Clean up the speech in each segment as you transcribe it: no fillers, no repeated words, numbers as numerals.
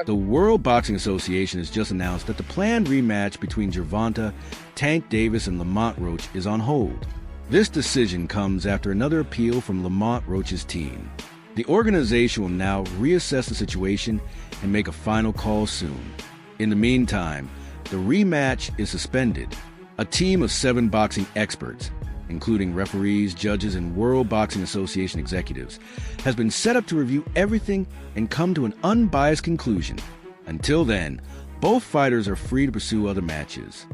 The World Boxing Association has just announced that the planned rematch between Gervonta, Tank Davis, and Lamont Roach is on hold. This decision comes after another appeal from Lamont Roach's team. The organization will now reassess the situation and make a final call soon. In the meantime, the rematch is suspended. A team of 7 boxing experts, including referees, judges, and World Boxing Association executives, has been set up to review everything and come to an unbiased conclusion. Until then, both fighters are free to pursue other matches.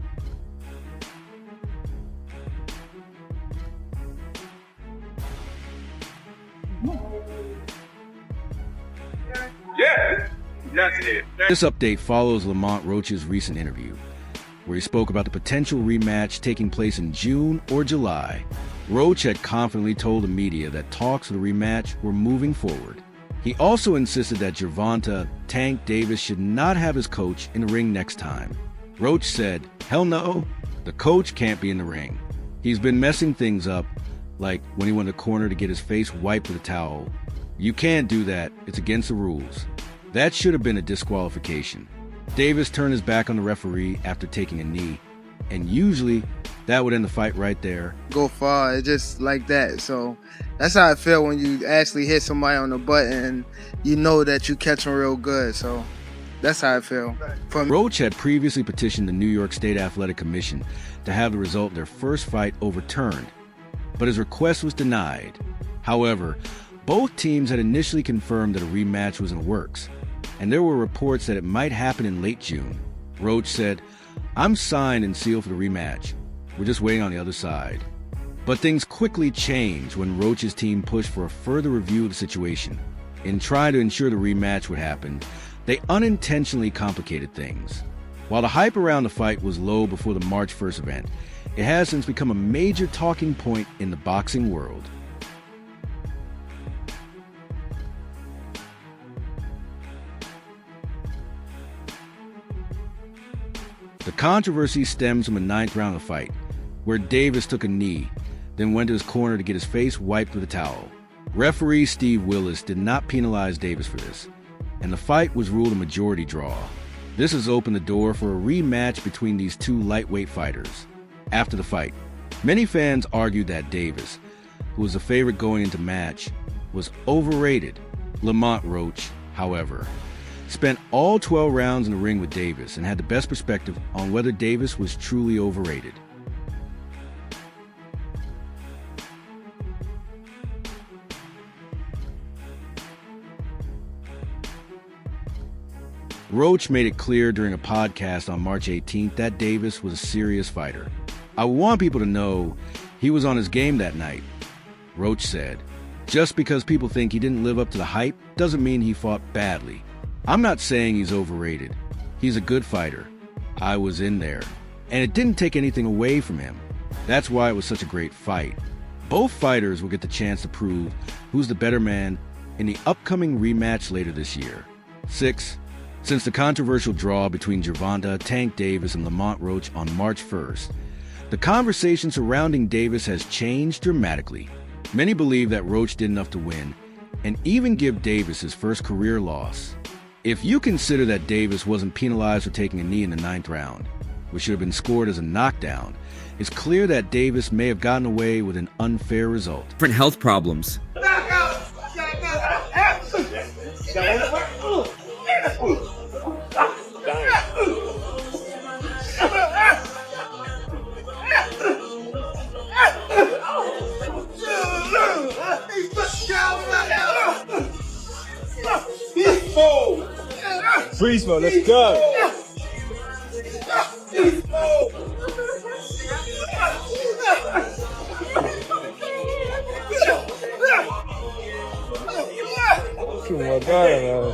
This update follows Lamont Roach's recent interview, where he spoke about the potential rematch taking place in June or July. Roach had confidently told the media that talks of the rematch were moving forward. He also insisted that Gervonta, Tank Davis, should not have his coach in the ring next time. Roach said, "Hell no, the coach can't be in the ring. He's been messing things up, like when he went to the corner to get his face wiped with a towel. You can't do that, it's against the rules. That should have been a disqualification." Davis turned his back on the referee after taking a knee, and usually that would end the fight right there. Go far, it's just like that. So that's how I feel when you actually hit somebody on the butt and you know that you catch them real good. So that's how I feel. Roach had previously petitioned the New York State Athletic Commission to have the result of their first fight overturned, but his request was denied. However, both teams had initially confirmed that a rematch was in the works, and there were reports that it might happen in late June. Roach said, "I'm signed and sealed for the rematch. We're just waiting on the other side." But things quickly changed when Roach's team pushed for a further review of the situation. In trying to ensure the rematch would happen, they unintentionally complicated things. While the hype around the fight was low before the March 1st event, it has since become a major talking point in the boxing world. The controversy stems from a 9th round of the fight, where Davis took a knee, then went to his corner to get his face wiped with a towel. Referee Steve Willis did not penalize Davis for this, and the fight was ruled a majority draw. This has opened the door for a rematch between these two lightweight fighters. After the fight, many fans argued that Davis, who was the favorite going into match, was overrated. Lamont Roach, however, spent all 12 rounds in the ring with Davis and had the best perspective on whether Davis was truly overrated. Roach made it clear during a podcast on March 18th that Davis was a serious fighter. "I want people to know he was on his game that night," Roach said. "Just because people think he didn't live up to the hype doesn't mean he fought badly. I'm not saying he's overrated. He's a good fighter. I was in there, and it didn't take anything away from him. That's why it was such a great fight." Both fighters will get the chance to prove who's the better man in the upcoming rematch later this year. 6. Since the controversial draw between Gervonta, Tank Davis, and Lamont Roach on March 1st, the conversation surrounding Davis has changed dramatically. Many believe that Roach did enough to win, and even give Davis his first career loss. If you consider that Davis wasn't penalized for taking a knee in the 9th round, which should have been scored as a knockdown, it's clear that Davis may have gotten away with an unfair result. Different health problems. Freeze mode, let's go. Oh my God, man.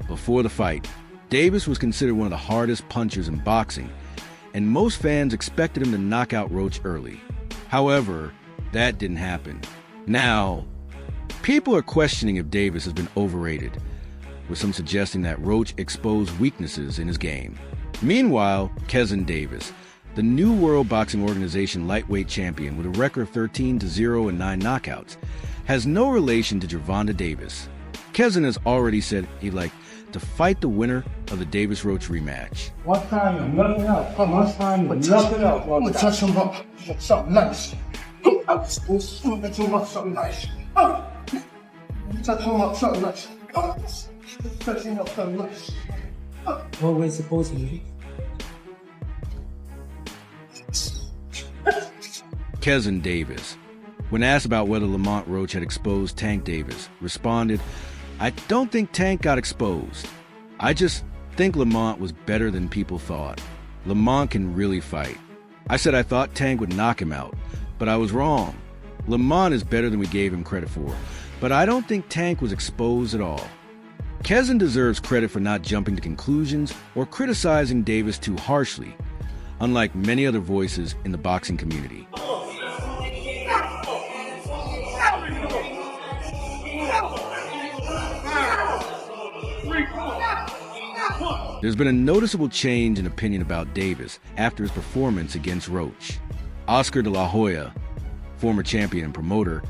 Before the fight, Davis was considered one of the hardest punchers in boxing, and most fans expected him to knock out Roach early. However, that didn't happen. Now, People are questioning if Davis has been overrated, with some suggesting that Roach exposed weaknesses in his game. Meanwhile, Kezin Davis, the new World Boxing Organization lightweight champion with a record of 13-0 and 9 knockouts, has no relation to Gervonta Davis. Kezin has already said he'd like to fight the winner of the Davis-Roach rematch. One time you're nothing else. One time you're nothing else. I'm gonna touch him up. Something nice. Something nice. Touch him up, something nice. Touch him up, something nice. What we supposed to be? Kezin Davis, when asked about whether Lamont Roach had exposed Tank Davis, responded, "I don't think Tank got exposed. I just think Lamont was better than people thought. Lamont can really fight. I said I thought Tank would knock him out, but I was wrong. Lamont is better than we gave him credit for, but I don't think Tank was exposed at all." Kezin deserves credit for not jumping to conclusions or criticizing Davis too harshly, unlike many other voices in the boxing community. There's been a noticeable change in opinion about Davis after his performance against Roach. Oscar de la Hoya, former champion and promoter,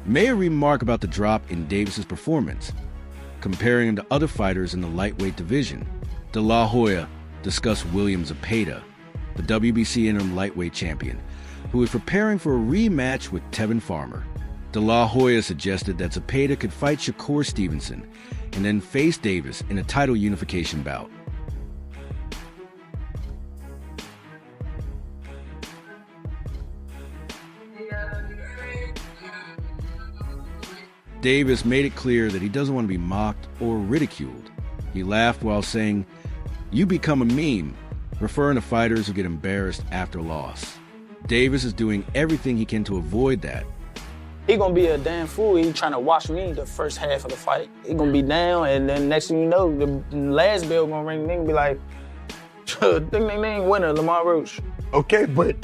made a remark about the drop in Davis's performance, comparing him to other fighters in the lightweight division. De la Hoya discussed William Zepeda, the WBC interim lightweight champion, who is preparing for a rematch with Tevin Farmer. De la Hoya suggested that Zepeda could fight Shakur Stevenson and then face Davis in a title unification bout. Davis made it clear that he doesn't want to be mocked or ridiculed. He laughed while saying, "You become a meme," referring to fighters who get embarrassed after a loss. Davis is doing everything he can to avoid that. He gonna be a damn fool. He trying to watch me the first half of the fight. He gonna be down, and then next thing you know, the last bell gonna ring. Nigga be like, ding, ding, ding, winner, Lamont Roach. Okay, but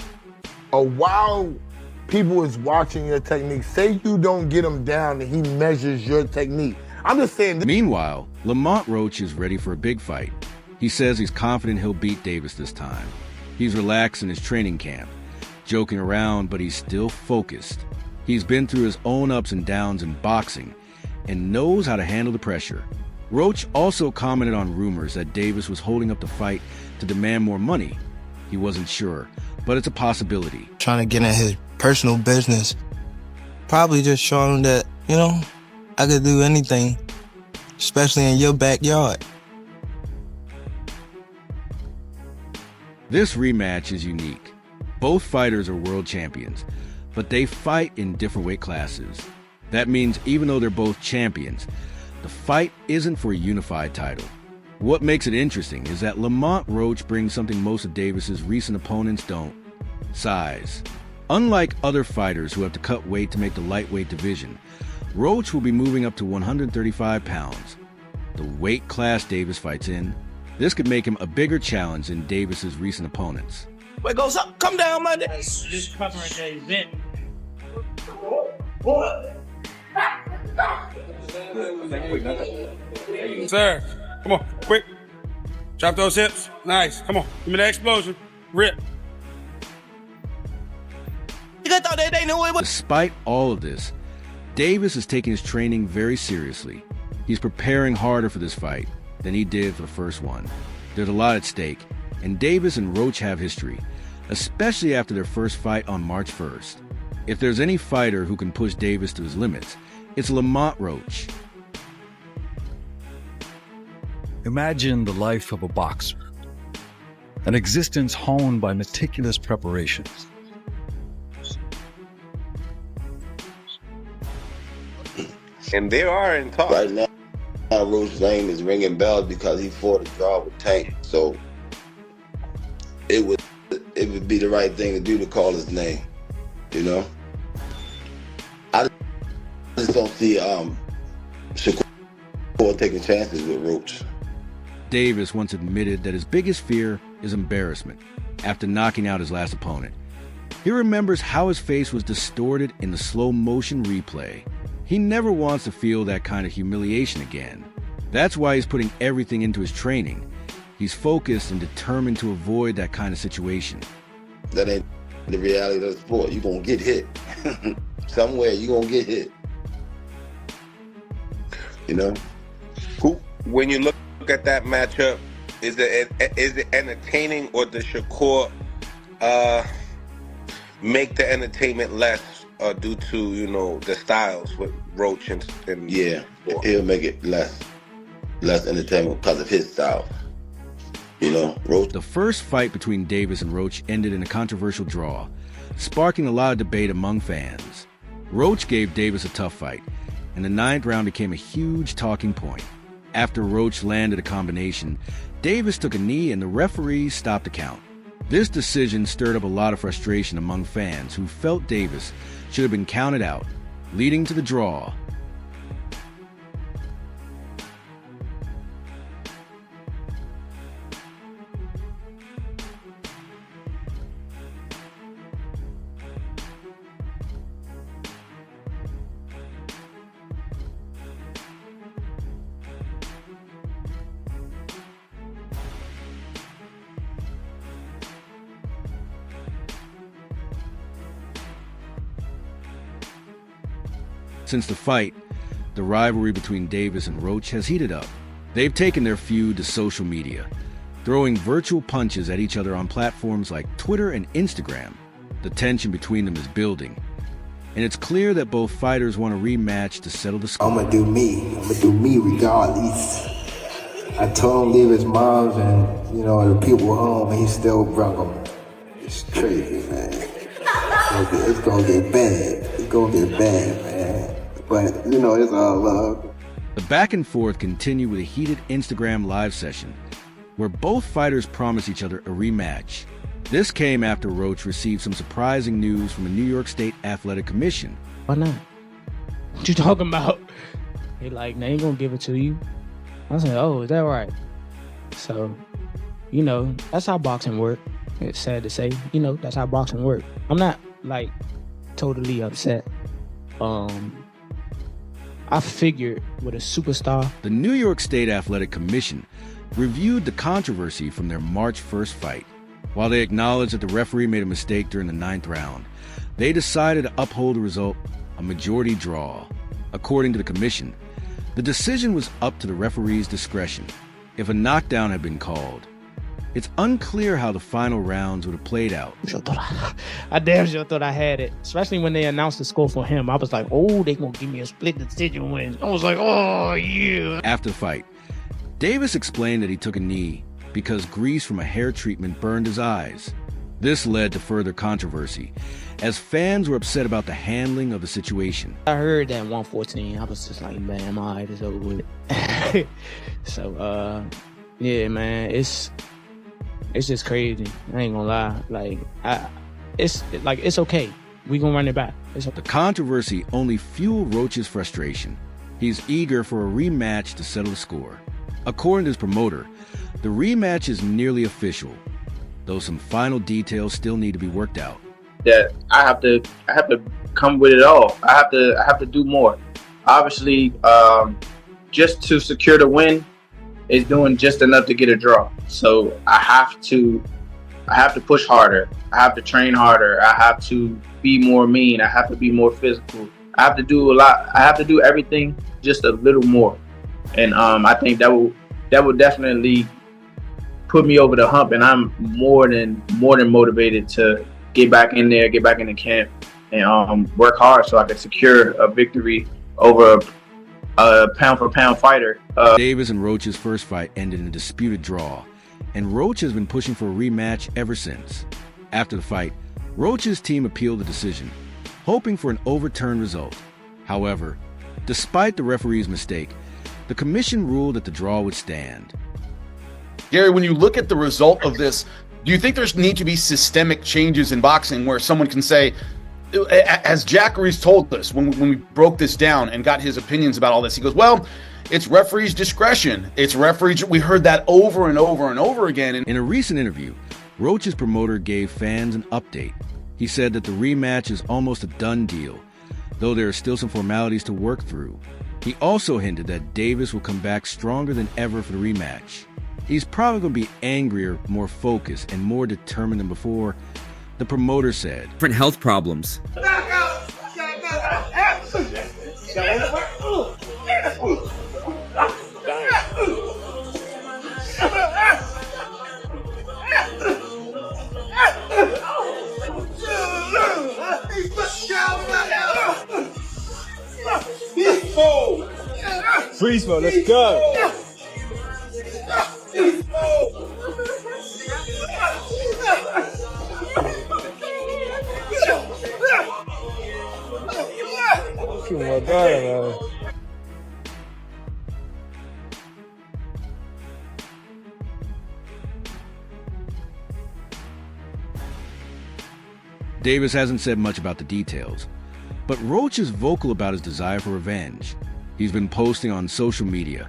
while people is watching your technique, say you don't get him down and he measures your technique. I'm just saying. Meanwhile, Lamont Roach is ready for a big fight. He says he's confident he'll beat Davis this time. He's relaxed in his training camp, joking around, but he's still focused. He's been through his own ups and downs in boxing and knows how to handle the pressure. Roach also commented on rumors that Davis was holding up the fight to demand more money. He wasn't sure, but it's a possibility. Trying to get in his personal business, probably just showing him that, I could do anything, especially in your backyard. This rematch is unique. Both fighters are world champions, but they fight in different weight classes. That means even though they're both champions, the fight isn't for a unified title. What makes it interesting is that Lamont Roach brings something most of Davis's recent opponents don't: size. Unlike other fighters who have to cut weight to make the lightweight division, Roach will be moving up to 135 pounds, the weight class Davis fights in. This could make him a bigger challenge than Davis's recent opponents. Wait, goes up, come down, my day. Just covering the event. Sir, come on, quick. Drop those hips. Nice. Come on, give me that explosion. Rip. Despite all of this, Davis is taking his training very seriously. He's preparing harder for this fight than he did for the first one. There's a lot at stake, and Davis and Roach have history, especially after their first fight on March 1st. If there's any fighter who can push Davis to his limits, it's Lamont Roach. Imagine the life of a boxer, an existence honed by meticulous preparations. And they are in talk. Right now, Roach's name is ringing bells because he fought a draw with Tank. So it would be the right thing to do to call his name. I just don't see Shakur taking chances with Roach. Davis once admitted that his biggest fear is embarrassment after knocking out his last opponent. He remembers how his face was distorted in the slow motion replay. He never wants to feel that kind of humiliation again. That's why he's putting everything into his training. He's focused and determined to avoid that kind of situation. That ain't the reality of the sport. You're going to get hit. Somewhere you're going to get hit. You know? When you look at that matchup, is it entertaining, or does Shakur make the entertainment less due to, you know, the styles with Roach and yeah, he'll make it less entertainment because of his style. You know, Roach. The first fight between Davis and Roach ended in a controversial draw, sparking a lot of debate among fans. Roach gave Davis a tough fight, and the 9th round became a huge talking point. After Roach landed a combination, Davis took a knee and the referees stopped the count. This decision stirred up a lot of frustration among fans who felt Davis should have been counted out, leading to the draw. Since the fight, the rivalry between Davis and Roach has heated up. They've taken their feud to social media, throwing virtual punches at each other on platforms like Twitter and Instagram. The tension between them is building, and it's clear that both fighters want a rematch to settle the score. I'm gonna do me regardless. I told him leave his moms and, you know, the people home, and he still brought them. It's crazy, man. It's gonna get bad. It's gonna get bad, man. But, you know, it's all love. The back and forth continued with a heated Instagram live session where both fighters promised each other a rematch. This came after Roach received some surprising news from the New York State Athletic Commission. Why not? What you talking about? They like, they ain't gonna give it to you. I said, oh, is that right? So, you know, that's how boxing work. It's sad to say, you know, that's how boxing work. I'm not, like, totally upset. I figured with a superstar. The New York State Athletic Commission reviewed the controversy from their March 1st fight. While they acknowledged that the referee made a mistake during the 9th round, they decided to uphold the result, a majority draw. According to the commission, the decision was up to the referee's discretion if a knockdown had been called. It's unclear how the final rounds would have played out. I damn sure thought I had it, especially when they announced the score for him. I was like, oh, they gonna give me a split decision win. I was like, oh, yeah. After the fight, Davis explained that he took a knee because grease from a hair treatment burned his eyes. This led to further controversy, as fans were upset about the handling of the situation. I heard that 114. I was just like, man, my eye is over with it. So, yeah, man, it's just crazy. I ain't gonna lie. Like, it's okay. We gonna run it back. It's okay. The controversy only fueled Roach's frustration. He's eager for a rematch to settle the score. According to his promoter, the rematch is nearly official, though some final details still need to be worked out. That I have to come with it all. I have to do more. Obviously, just to secure the win is doing just enough to get a draw. So I have to push harder. I have to train harder. I have to be more mean. I have to be more physical. I have to do a lot. I have to do everything just a little more. And I think that will definitely put me over the hump, and I'm more than motivated to get back in there, get back in the camp, and work hard so I can secure a victory over a pound-for-pound fighter. Davis and Roach's first fight ended in a disputed draw, and Roach has been pushing for a rematch ever since. After the fight, Roach's team appealed the decision, hoping for an overturned result. However, despite the referee's mistake, the commission ruled that the draw would stand. Gary, when you look at the result of this, do you think there's need to be systemic changes in boxing where someone can say, as Jackery's told us when we broke this down and got his opinions about all this, he goes, well, it's referee's discretion. It's referee's. We heard that over and over and over again. In a recent interview, Roach's promoter gave fans an update. He said that the rematch is almost a done deal, though there are still some formalities to work through. He also hinted that Davis will come back stronger than ever for the rematch. He's probably going to be angrier, more focused, and more determined than before, the promoter said. Different health problems. Freeze mode, let's go. Oh my God, man. Davis hasn't said much about the details, but Roach is vocal about his desire for revenge. He's been posting on social media,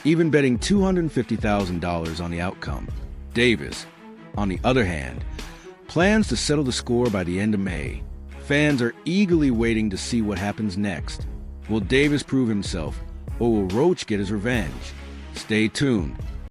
even betting $250,000 on the outcome. Davis, on the other hand, plans to settle the score by the end of May. Fans are eagerly waiting to see what happens next. Will Davis prove himself, or will Roach get his revenge? Stay tuned.